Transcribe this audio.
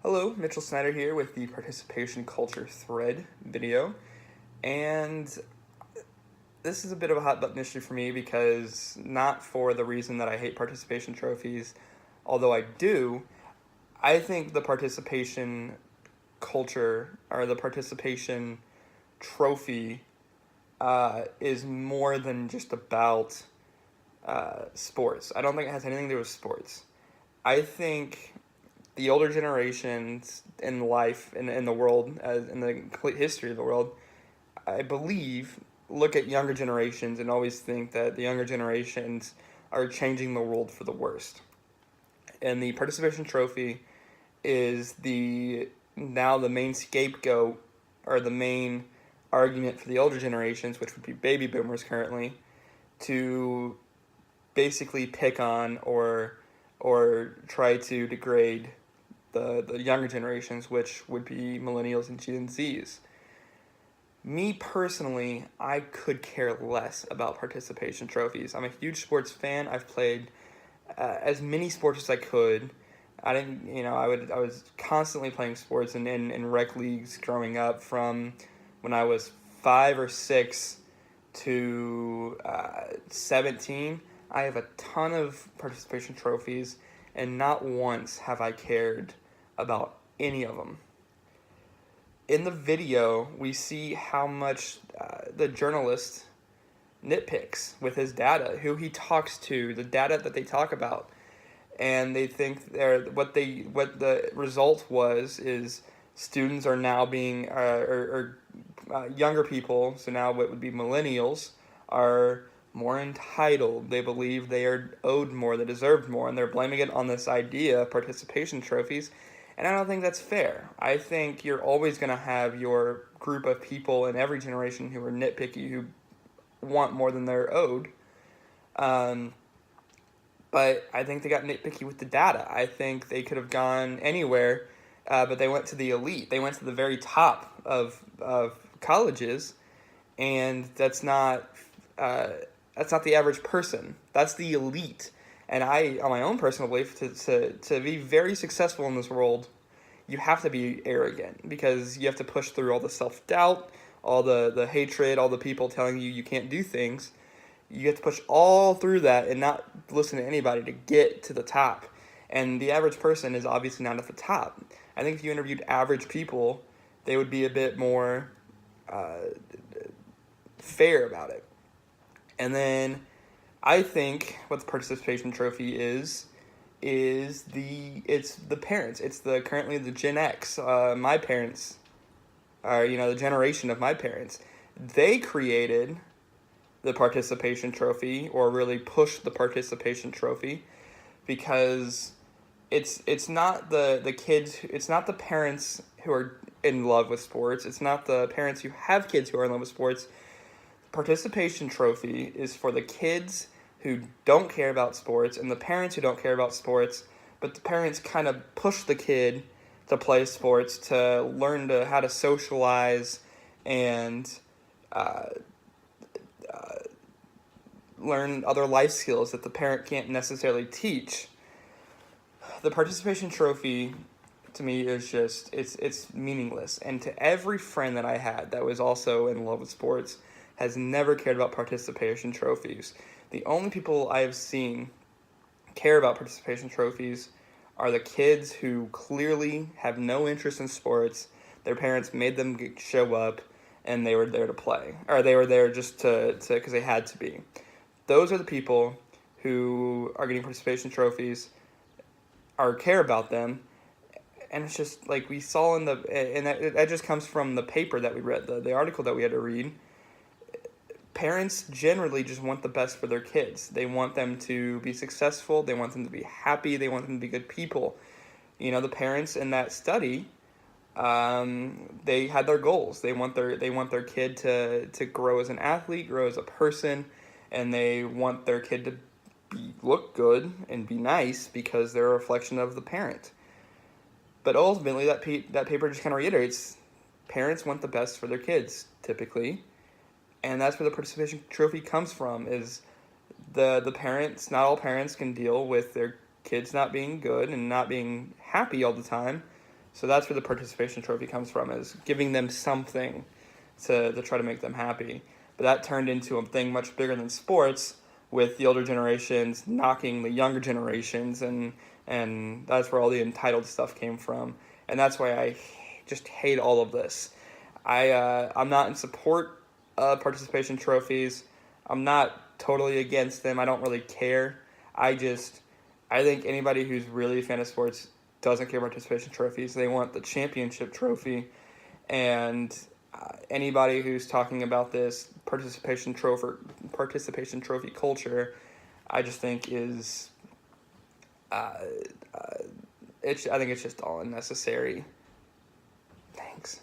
Hello, Mitchell Snyder here with the Participation Culture Thread video, and this is a bit of a hot button issue for me because not for the reason that I hate participation trophies, although I do. I think the participation culture or the participation trophy is more than just about sports. I don't think it has anything to do with sports. I think the older generations in life, in the world, in the complete history of the world, I believe, look at younger generations and always think that the younger generations are changing the world for the worst. And the participation trophy is now the main scapegoat or the main argument for the older generations, which would be baby boomers currently, to basically pick on or try to degrade the younger generations, which would be millennials and Gen Zs. Me personally, I could care less about participation trophies. I'm a huge sports fan. I've played as many sports as I could. I didn't, I was constantly playing sports in rec leagues growing up from when I was 5 or 6 to 17. I have a ton of participation trophies, and not once have I cared about any of them. In the video, we see how much the journalist nitpicks with his data, who he talks to, the data that they talk about, and they think what the result was is students are now being younger people, so now what would be millennials, are more entitled. They believe they are owed more, they deserved more, and they're blaming it on this idea of participation trophies. And I don't think that's fair. I think you're always going to have your group of people in every generation who are nitpicky, who want more than they're owed. But I think they got nitpicky with the data. I think they could have gone anywhere, but they went to the elite. They went to the very top of colleges, and that's not the average person. That's the elite. And I, on my own personal belief, to be very successful in this world, you have to be arrogant, because you have to push through all the self-doubt, all the hatred, all the people telling you can't do things. You have to push all through that and not listen to anybody to get to the top. And the average person is obviously not at the top. I think if you interviewed average people, they would be a bit more fair about it. And then I think what the participation trophy is the parents. It's currently the Gen X. My parents are, the generation of my parents. They created the participation trophy, or really pushed the participation trophy, because it's not the kids, it's not the parents who are in love with sports. It's not the parents who have kids who are in love with sports. Participation trophy is for the kids who don't care about sports and the parents who don't care about sports, but the parents kind of push the kid to play sports, to learn how to socialize and learn other life skills that the parent can't necessarily teach. The participation trophy, to me, is just, it's meaningless. And to every friend that I had that was also in love with sports, has never cared about participation trophies. The only people I have seen care about participation trophies are the kids who clearly have no interest in sports. Their parents made them show up, and they were there to play, or they were there just to because they had to be. Those are the people who are getting participation trophies, or care about them. And it's just like we saw and that just comes from the paper that we read, the article that we had to read. Parents generally just want the best for their kids. They want them to be successful. They want them to be happy. They want them to be good people. The parents in that study, they had their goals. They want their kid to grow as an athlete, grow as a person, and they want their kid to look good and be nice because they're a reflection of the parent. But ultimately, that paper just kind of reiterates, parents want the best for their kids, typically. And that's where the participation trophy comes from, is the parents. Not all parents can deal with their kids not being good and not being happy all the time. So that's where the participation trophy comes from, is giving them something to try to make them happy. But that turned into a thing much bigger than sports, with the older generations knocking the younger generations, and that's where all the entitled stuff came from. And that's why I just hate all of this. I'm not in support of participation trophies. I'm not totally against them. I don't really care. I think anybody who's really a fan of sports doesn't care about participation trophies. They want the championship trophy. And anybody who's talking about this participation trophy culture, I just think is I think it's just all unnecessary. Thanks.